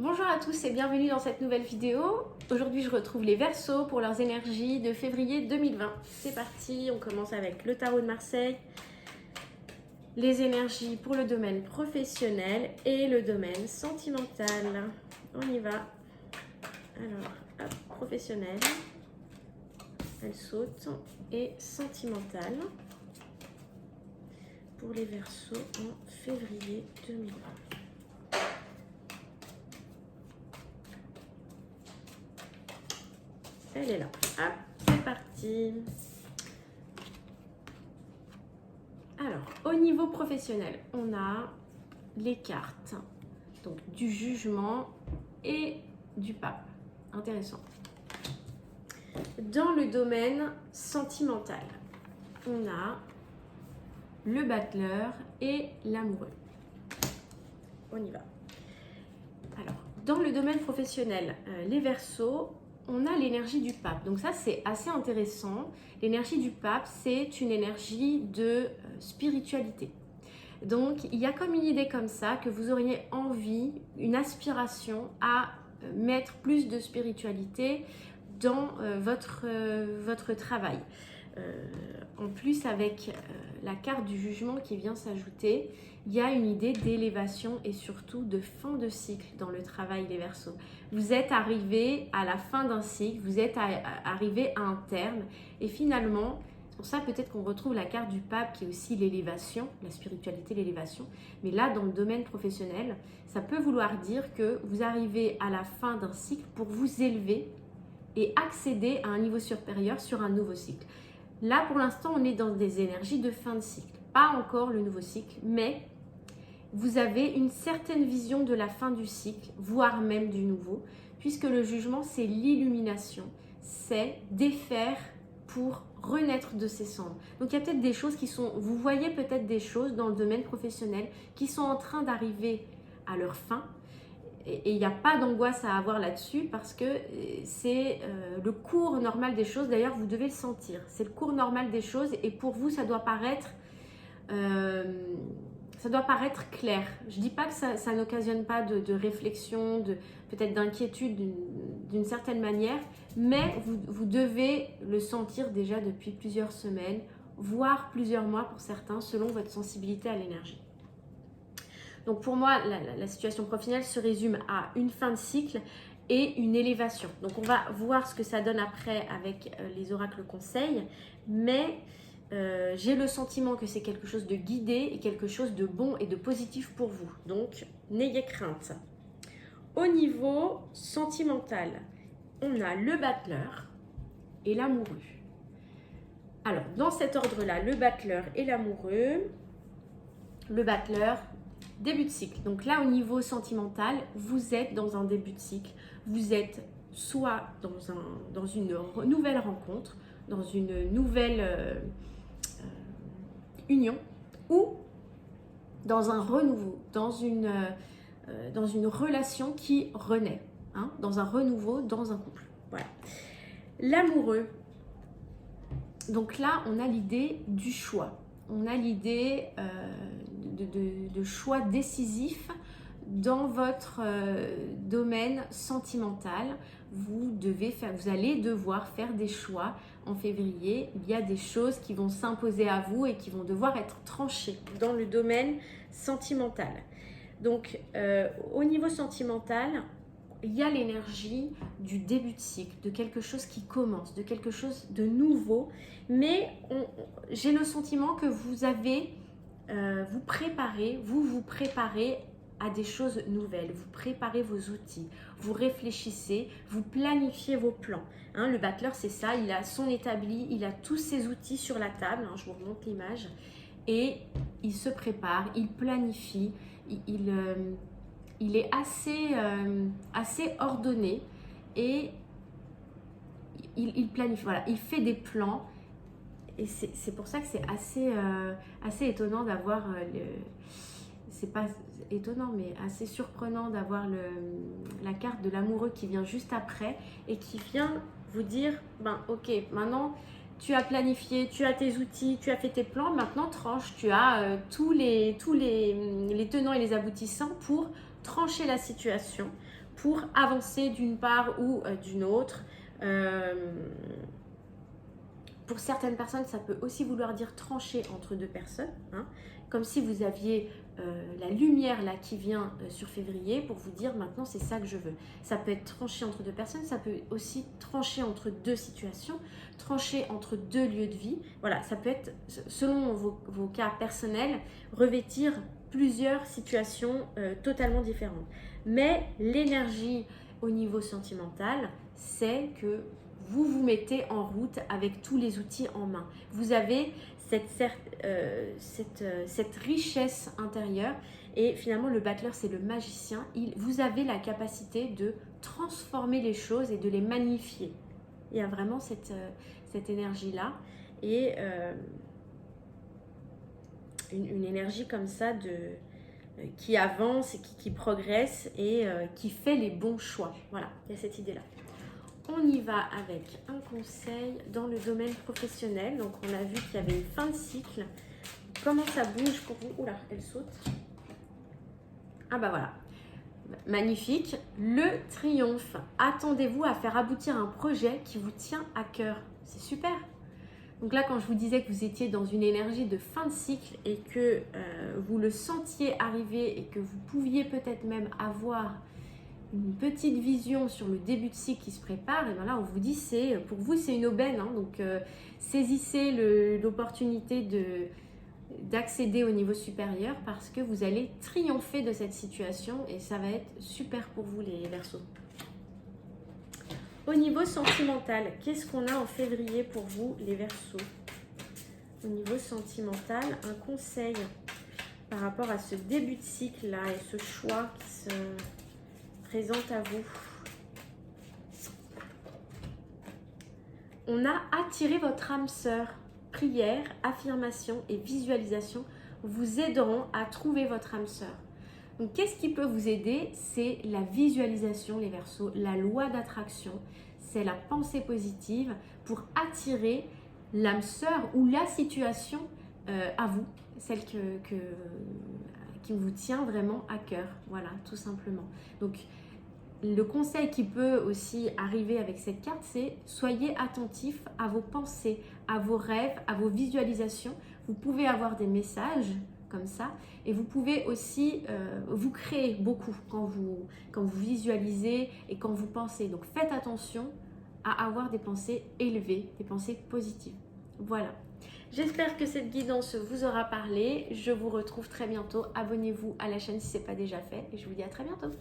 Bonjour à tous et bienvenue dans cette nouvelle vidéo. Aujourd'hui je retrouve les Verseaux pour leurs énergies de février 2020. C'est parti, on commence avec le tarot de Marseille, les énergies pour le domaine professionnel et le domaine sentimental. On y va. Alors, hop, professionnel, elle saute, et sentimental pour les Verseaux en février 2020. Elle est là. Hop, c'est parti. Alors, au niveau professionnel, on a les cartes donc du jugement et du pape. Intéressant. Dans le domaine sentimental, on a le battleur et l'amoureux. On y va. Alors, dans le domaine professionnel, les Verseaux, on a l'énergie du pape. Donc ça, c'est assez intéressant. L'énergie du pape, c'est une énergie de spiritualité. Donc, il y a comme une idée comme ça que vous auriez envie, une aspiration à mettre plus de spiritualité dans votre travail. En plus, avec la carte du jugement qui vient s'ajouter, il y a une idée d'élévation et surtout de fin de cycle dans le travail des Verseaux. Vous êtes arrivé à la fin d'un cycle, vous êtes arrivé à un terme et finalement, c'est pour ça peut-être qu'on retrouve la carte du pape qui est aussi l'élévation, la spiritualité, l'élévation. Mais là, dans le domaine professionnel, ça peut vouloir dire que vous arrivez à la fin d'un cycle pour vous élever et accéder à un niveau supérieur sur un nouveau cycle. Là, pour l'instant, on est dans des énergies de fin de cycle. Pas encore le nouveau cycle, mais vous avez une certaine vision de la fin du cycle, voire même du nouveau, puisque le jugement, c'est l'illumination, c'est défaire pour renaître de ses cendres. Donc, il y a peut-être des choses qui sont, vous voyez peut-être des choses dans le domaine professionnel qui sont en train d'arriver à leur fin. Et il n'y a pas d'angoisse à avoir là-dessus parce que c'est le cours normal des choses. D'ailleurs, vous devez le sentir. C'est le cours normal des choses et pour vous, ça doit paraître clair. Je ne dis pas que ça n'occasionne pas de réflexion, peut-être d'inquiétude d'une certaine manière, mais vous devez le sentir déjà depuis plusieurs semaines, voire plusieurs mois pour certains, selon votre sensibilité à l'énergie. Donc pour moi, la situation professionnelle se résume à une fin de cycle et une élévation. Donc on va voir ce que ça donne après avec les oracles conseils, mais j'ai le sentiment que c'est quelque chose de guidé et quelque chose de bon et de positif pour vous. Donc n'ayez crainte. Au niveau sentimental, on a le battleur et l'amoureux. Alors dans cet ordre-là, le battleur et l'amoureux, le battleur, début de cycle. Donc là, au niveau sentimental, vous êtes dans un début de cycle. Vous êtes soit dans une nouvelle rencontre, dans une nouvelle union, ou dans un renouveau, dans une relation qui renaît, hein, dans un renouveau, dans un couple. Voilà. L'amoureux. Donc là, on a l'idée du choix. On a l'idée de choix décisif dans votre domaine sentimental. Vous allez devoir faire des choix en février. Il y a des choses qui vont s'imposer à vous et qui vont devoir être tranchées dans le domaine sentimental. Donc, au niveau sentimental, il y a l'énergie du début de cycle, de quelque chose qui commence, de quelque chose de nouveau. Mais j'ai le sentiment que vous avez, vous préparez à des choses nouvelles. Vous préparez vos outils, vous réfléchissez, vous planifiez vos plans. Hein, le battleur, c'est ça, il a son établi, il a tous ses outils sur la table. Hein, je vous remonte l'image. Et il se prépare, il planifie, il est assez ordonné et il planifie, voilà, il fait des plans et c'est pour ça que c'est assez étonnant d'avoir, c'est pas étonnant mais assez surprenant d'avoir la carte de l'amoureux qui vient juste après et qui vient vous dire, ben ok, maintenant tu as planifié, tu as tes outils, tu as fait tes plans, maintenant tranche, tu as tous les tenants et les aboutissants pour trancher la situation, pour avancer d'une part ou d'une autre. Pour certaines personnes, ça peut aussi vouloir dire trancher entre deux personnes, hein, comme si vous aviez la lumière là qui vient sur février pour vous dire maintenant c'est ça que je veux. Ça peut être tranché entre deux personnes, ça peut aussi trancher entre deux situations, trancher entre deux lieux de vie. Voilà, ça peut être, selon vos cas personnels, revêtir plusieurs situations totalement différentes. Mais l'énergie au niveau sentimental, c'est que vous vous mettez en route avec tous les outils en main. Vous avez cette richesse intérieure et finalement le battleur c'est le magicien. Vous avez la capacité de transformer les choses et de les magnifier. Il y a vraiment cette énergie-là et une énergie comme ça qui avance, qui progresse et qui fait les bons choix. Voilà, il y a cette idée-là. On y va avec un conseil dans le domaine professionnel. Donc, on a vu qu'il y avait une fin de cycle. Comment ça bouge pour vous? Oula, elle saute. Ah bah voilà. Magnifique. Le triomphe. Attendez-vous à faire aboutir un projet qui vous tient à cœur. C'est super. Donc là, quand je vous disais que vous étiez dans une énergie de fin de cycle et que vous le sentiez arriver et que vous pouviez peut-être même avoir une petite vision sur le début de cycle qui se prépare, et bien là on vous dit pour vous c'est une aubaine, hein, donc saisissez l'opportunité d'accéder au niveau supérieur parce que vous allez triompher de cette situation et ça va être super pour vous les Verseaux. Au niveau sentimental, qu'est-ce qu'on a en février pour vous les Verseaux? Au niveau sentimental, un conseil par rapport à ce début de cycle là et ce choix qui se présente à vous. On a attiré votre âme sœur. Prière, affirmation et visualisation vous aideront à trouver votre âme sœur. Donc, qu'est-ce qui peut vous aider? C'est la visualisation, les Verseaux, la loi d'attraction, c'est la pensée positive pour attirer l'âme sœur ou la situation à vous, celle qui vous tient vraiment à cœur. Voilà, tout simplement. Donc, le conseil qui peut aussi arriver avec cette carte, c'est soyez attentifs à vos pensées, à vos rêves, à vos visualisations. Vous pouvez avoir des messages comme ça et vous pouvez aussi vous créer beaucoup quand vous visualisez et quand vous pensez. Donc faites attention à avoir des pensées élevées, des pensées positives. Voilà. J'espère que cette guidance vous aura parlé. Je vous retrouve très bientôt. Abonnez-vous à la chaîne si ce n'est pas déjà fait et je vous dis à très bientôt.